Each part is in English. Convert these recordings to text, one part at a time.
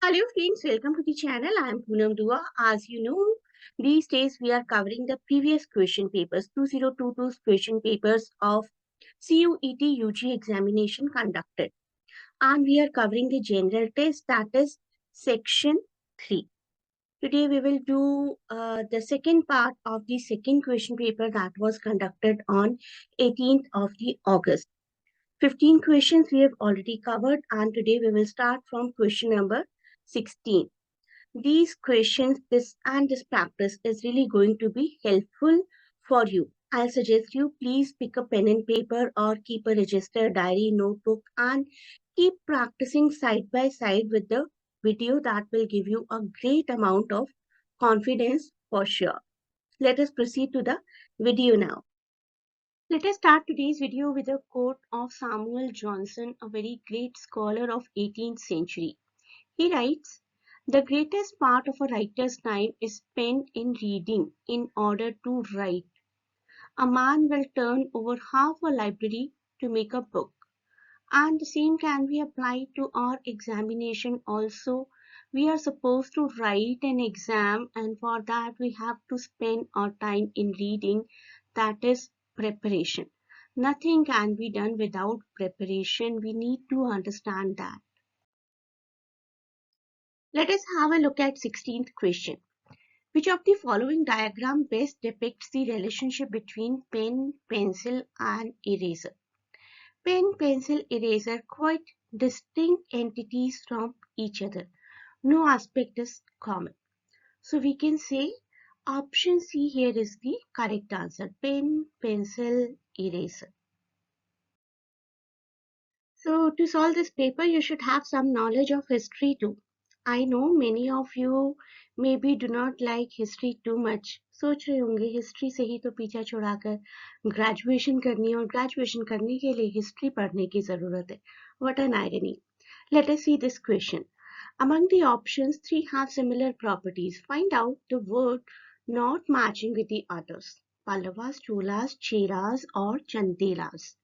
Hello friends, welcome to the channel. I am Poonam Dua. As you know, these days we are covering the previous question papers, 2022's question papers of CUET UG examination conducted. And we are covering the general test, that is section 3. Today we will do the second part of the second question paper that was conducted on 18th of the August. 15 questions we have already covered, and today we will start from question number 16. These questions, this practice is really going to be helpful for you. I'll suggest you please pick a pen and paper or keep a register, diary, notebook, and keep practicing side by side with the video. That will give you a great amount of confidence for sure. Let us proceed to the video now. Let us start today's video with a quote of Samuel Johnson, a very great scholar of 18th century. He writes, "The greatest part of a writer's time is spent in reading in order to write. A man will turn over half a library to make a book." And the same can be applied to our examination also. We are supposed to write an exam, and for that we have to spend our time in reading, that is preparation. Nothing can be done without preparation. We need to understand that. Let us have a look at 16th question. Which of the following diagram best depicts the relationship between pen, pencil and eraser? Pen, pencil, eraser, quite distinct entities from each other. No aspect is common. So we can say option C here is the correct answer. Pen, pencil, eraser. So to solve this paper, you should have some knowledge of history too. I know many of you maybe do not like history too much. सोच रहे होंगे history से ही तो पीछा छुड़ाकर graduation करनी है और ग्रेजुएशन करने के लिए हिस्ट्री पढ़ने की जरूरत है. What an irony. Let us see this question. Among the options, 3 have similar properties. Find out the word not matching with the others. Pallavas, Cholas, Cheras or Chandelas.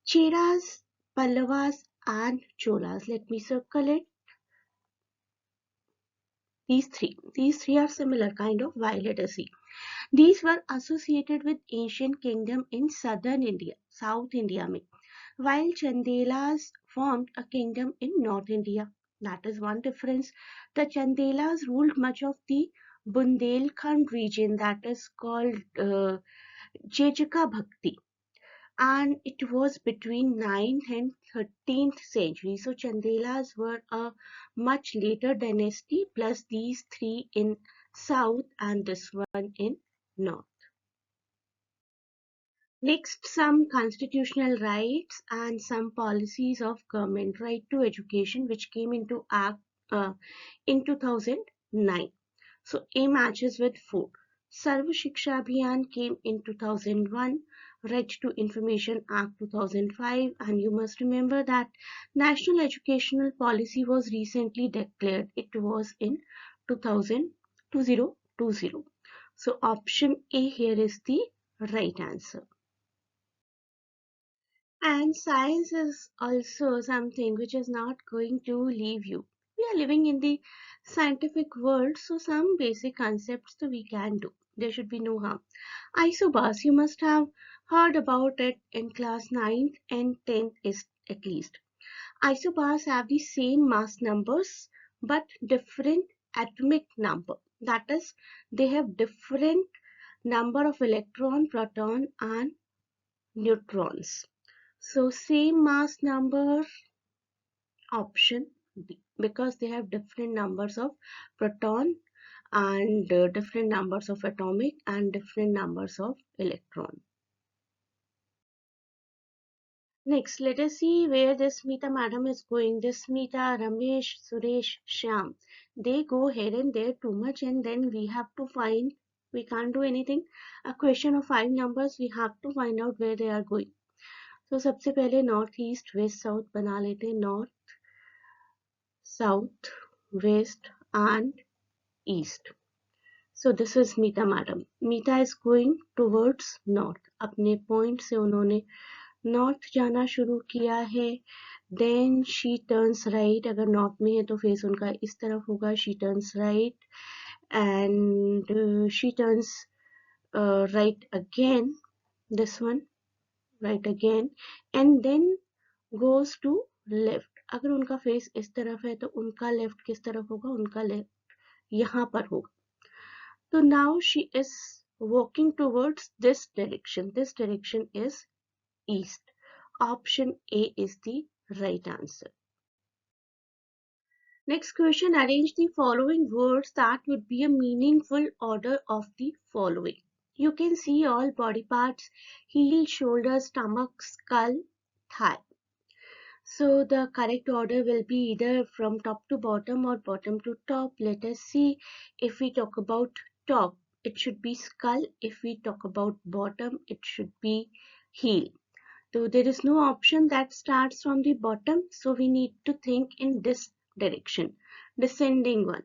Cheras, Pallavas and Cholas. Let me circle it. These three are similar kind of. Why? Let us see. These were associated with ancient kingdom in southern India, South India में, while Chandelas formed a kingdom in North India. That is one difference. The Chandelas ruled much of the Bundelkhand region, that is called Jejaka Bhakti, and it was between 9th and 13th century. So Chandelas were a much later dynasty, plus these three in south and this one in north. Next, some constitutional rights and some policies of government. Right to education, which came into act in 2009. So A matches with 4. Sarva Shiksha Abhiyan came in 2001. Right to Information Act 2005, and you must remember that National Educational Policy was recently declared. It was in 2020. So option A here is the right answer. And science is also something which is not going to leave you. We are living in the scientific world, so some basic concepts that we can do. There should be no harm. Isobars, you must have heard about it in class 9th and 10th is at least. Isobars have the same mass numbers but different atomic number. That is, they have different number of electron, proton and neutrons. So same mass number, option B, because they have different numbers of proton and different numbers of atomic and different numbers of electron. Next, let us see where this Smita madam is going. This Smita, Ramesh, Suresh, Shyam, they go here and there too much, and then we have to find, we can't do anything. A question of 5 numbers, we have to find out where they are going. तो सबसे पहले north east west south बना लेते हैं. North south west and east. So this is Meeta madam. Meeta is going towards north. अपने point से उन्होंने north जाना शुरू किया है. then she turns right. अगर north में है तो face उनका इस तरफ होगा. She turns right and she turns right again. This one right again and then goes to left. अगर उनका face इस तरफ है तो उनका left किस तरफ होगा? उनका left यहाँ पर होगा. So now she is walking towards this direction. This direction is east. Option A is the right answer. Next question, arrange the following words that would be a meaningful order of the following. You can see all body parts: heel, shoulder, stomach, skull, thigh. So the correct order will be either from top to bottom or bottom to top. Let us see. If we talk about top, it should be skull. If we talk about bottom, it should be heel. So there is no option that starts from the bottom. So we need to think in this direction. Descending one.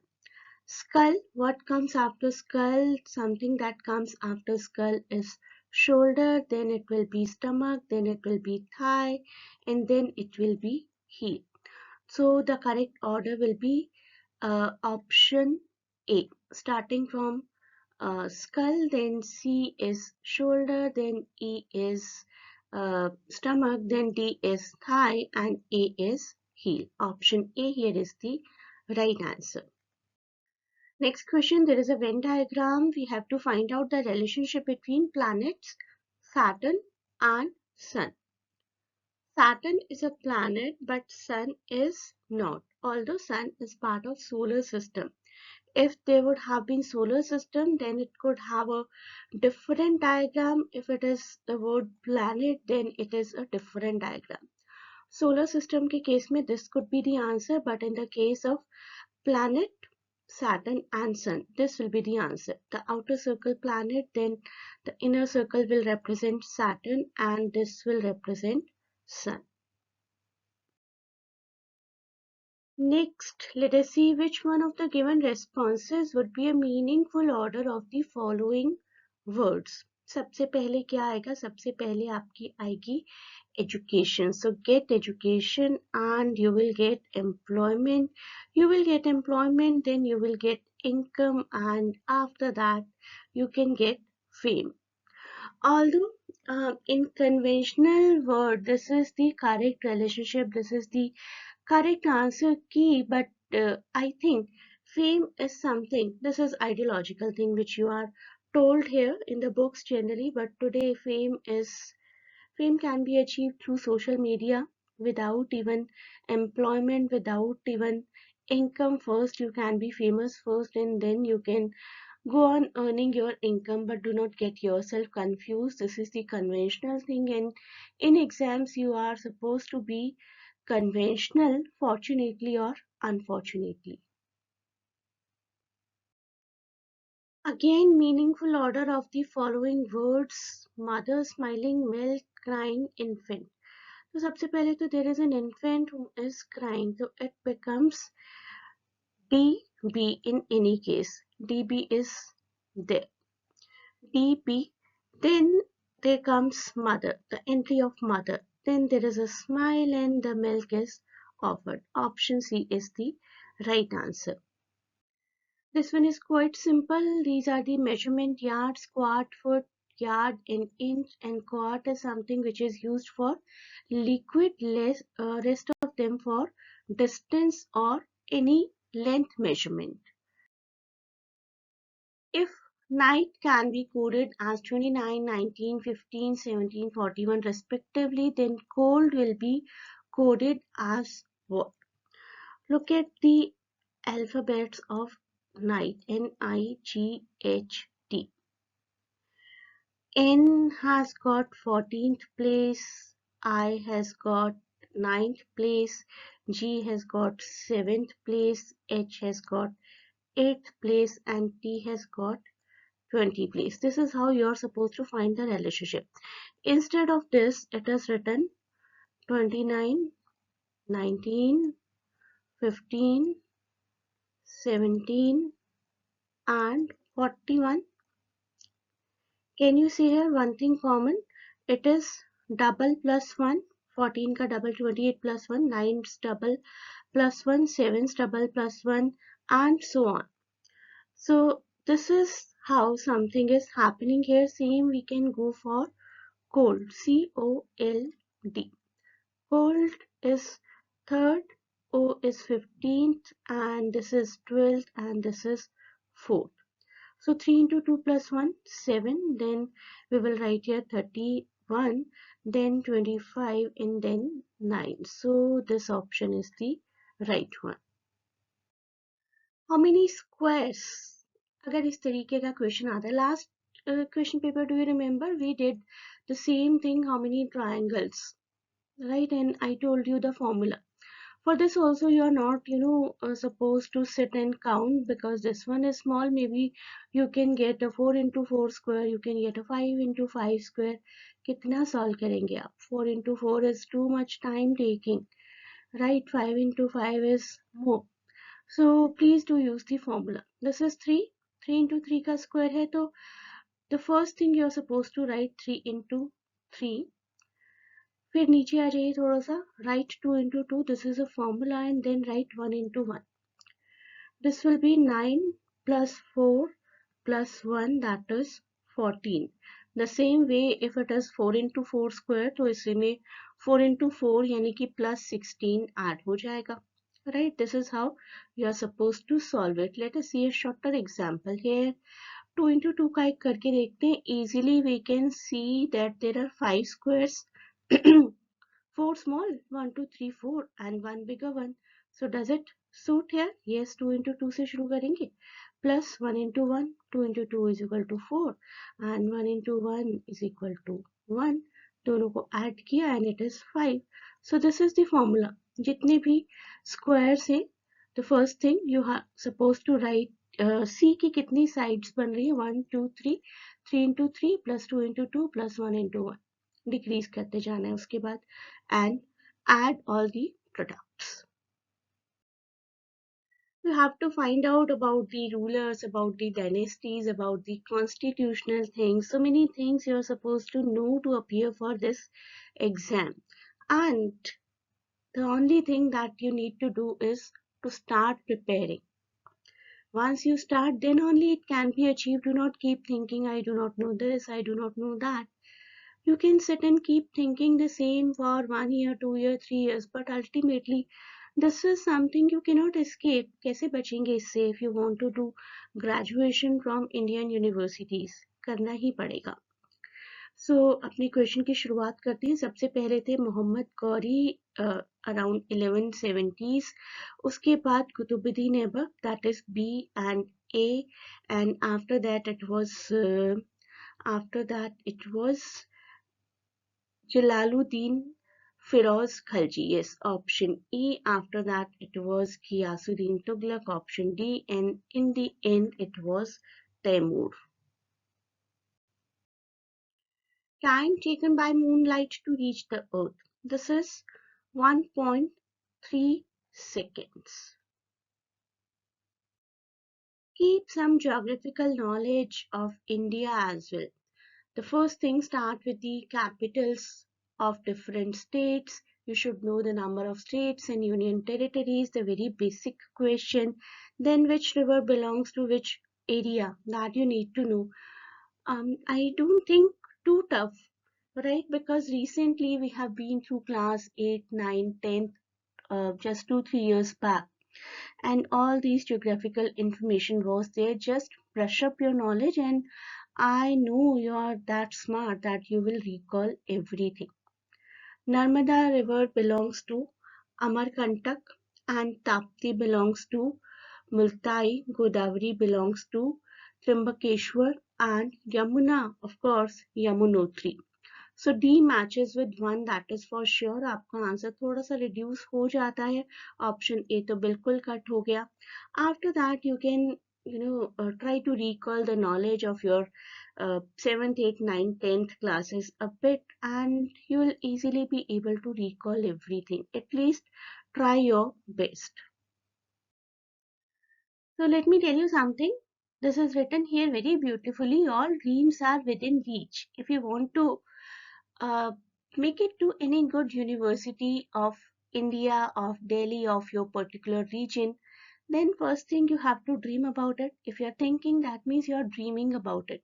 Skull, what comes after skull? Something that comes after skull is shoulder, then it will be stomach, then it will be thigh, and then it will be heel. So the correct order will be option A. Starting from skull, then C is shoulder, then E is stomach, then D is thigh, and A is heel. Option A here is the right answer. Next question, there is a Venn diagram. We have to find out the relationship between planets Saturn and Sun. Saturn is a planet but Sun is not, although Sun is part of solar system. If there would have been solar system, then it could have a different diagram. If it is the word planet, then it is a different diagram. Solar system के case में this could be the answer, but in the case of planet, Saturn and Sun, this will be the answer. The outer circle planet, then the inner circle will represent Saturn and this will represent Sun. Next, let us see which one of the given responses would be a meaningful order of the following words. सबसे पहले क्या आएगा? सबसे पहले आपकी आएगी education. So get education and you will get employment. You will get employment, then you will get income, and after that you can get fame. Although in conventional word, this is the correct relationship, this is the correct answer key, but I think fame is something, this is ideological thing which you are told here in the books generally, but today fame can be achieved through social media without even employment, without even income. First you can be famous first and then you can go on earning your income, but do not get yourself confused. This is the conventional thing, and in exams you are supposed to be conventional, fortunately or unfortunately. Again, meaningful order of the following words: mother, smiling, milk, crying, infant. So सबसे पहले तो there is an infant who is crying, so it becomes DB in any case. DB is there. DB. Then there comes mother, the entry of mother. Then there is a smile and the milk is offered. Option C is the right answer. This one is quite simple. These are the measurement yards: quart, foot, yard in inch, and quart is something which is used for liquid, rest of them for distance or any length measurement. If night can be coded as 29, 19, 15, 17, 41 respectively, then cold will be coded as what? Look at the alphabets of night: N-I-G-H-T. N has got 14th place, I has got 9th place, G has got 7th place, H has got 8th place, and T has got 20 place. This is how you are supposed to find the relationship. Instead of this, it is written 29, 19, 15, 17 and 41. Can you see here one thing common? It is double plus 1, 14 का double 28 plus 1, 9's double plus 1, 7's double plus 1, and so on. So this is how something is happening here. Same we can go for cold, COLD. Cold is third, O is 15th, and this is 12th, and this is 4th. So 3 into 2 plus 1, 7. Then we will write here 31, then 25, and then 9. So this option is the right one. How many squares? अगर इस तरीके का question आता है, last question paper, do you remember we did the same thing, how many triangles, right? And I told you the formula. For this also you are not supposed to sit and count, because this one is small. Maybe you can get a 4 into 4 square, you can get a 5 into 5 square. कितना solve करेंगे आप? 4 into 4 is too much time taking, right? 5 into 5 is more. So please do use the formula. This is 3. 3 into 3 का square है, तो the first thing you are supposed to write 3 into 3. फिर नीचे आ जाइए थोड़ा सा, write 2 into 2, this is a formula, and then write 1 into 1. This will be 9 plus 4 plus 1, that is 14. The same way, if it is 4 into 4 square, तो इसमें 4 into 4 यानी कि plus 16 add हो जाएगा. Right, this is how you are supposed to solve it. Let us see a shorter example here. 2 into 2 का एक करके देखते हैं. Easily we can see that there are 5 squares. 4 small, 1 2 3 4, and 1 bigger one. So does it suit here? Yes, 2 into 2 से शुरू करेंगे. Plus 1 into 1, 2 into 2 is equal to 4, and 1 into 1 is equal to 1. दोनों को add किया and it is 5. So this is the formula. जितने भी squares हैं, the first thing you are supposed to write, C की कितनी sides बन रही है? 1 2 3, 3 into 3 plus 2 into 2 plus 1 into 1. Decrease करते जाना है उसके बाद, and add all the products. You have to find out about the rulers, about the dynasties, about the constitutional things. So many things you are supposed to know to appear for this exam. And the only thing that you need to do is to start preparing. Once you start, then only it can be achieved. Do not keep thinking, I do not know this, I do not know that. You can sit and keep thinking the same for 1 year, 2 year, 3 years, but ultimately this is something you cannot escape. कैसे बचेंगे इससे? If you want to do graduation from Indian universities, करना ही पड़ेगा. So अपने question की शुरुआत करते हैं. सबसे पहले थे मोहम्मद गौरी around 1170s. उसके बाद Qutubuddin Aibak, that is B and A, and after that it was Jalaluddin Firoz Khalji. Yes, option E. After that it was Ghiyasuddin Tughlaq, option D, and in the end it was Taimur. Time taken by moonlight to reach the earth. This is 1.3 seconds. Keep some geographical knowledge of India as well. The first thing, start with the capitals of different states. You should know the number of states and union territories, the very basic question. Then which river belongs to which area, that you need to know. I don't think too tough, right? Because recently we have been through class 8, 9, 10, just 2-3 years back. And all these geographical information was there. Just brush up your knowledge, and I know you are that smart that you will recall everything. Narmada river belongs to Amarkantak, and Tapti belongs to Multai. Godavari belongs to Trimbakeshwar, and Yamuna, of course, Yamunotri. So D matches with 1, that is for sure. आपका answer थोड़ा सा reduce हो जाता है. Option A तो बिल्कुल cut हो गया. After that you can try to recall the knowledge of your 7th, 8th, 9th, 10th classes a bit, and you will easily be able to recall everything. At least try your best. So let me tell you something. This is written here very beautifully. All dreams are within reach. If you want to Make it to any good university of India, of Delhi, of your particular region. Then first thing you have to dream about it. If you're thinking, that means you're dreaming about it.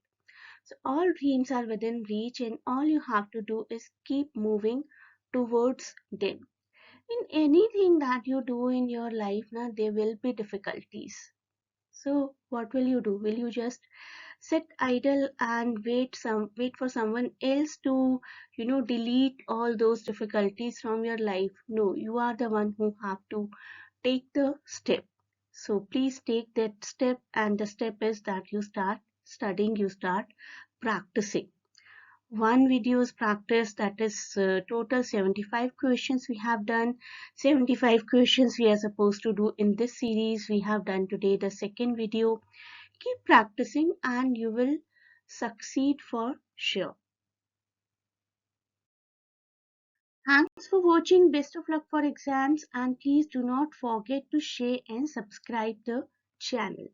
So all dreams are within reach, and all you have to do is keep moving towards them. In anything that you do in your life, now there will be difficulties. So what will you do? Will you just sit idle and wait for someone else to delete all those difficulties from your life? No, you are the one who have to take the step. So please take that step, and the step is that you start studying, you start practicing. One video is practice, that is total 75 questions we have done. 75 questions we are supposed to do in this series. We have done today the second video. Keep practicing and you will succeed for sure. Thanks for watching. Best of luck for exams, and please do not forget to share and subscribe the channel.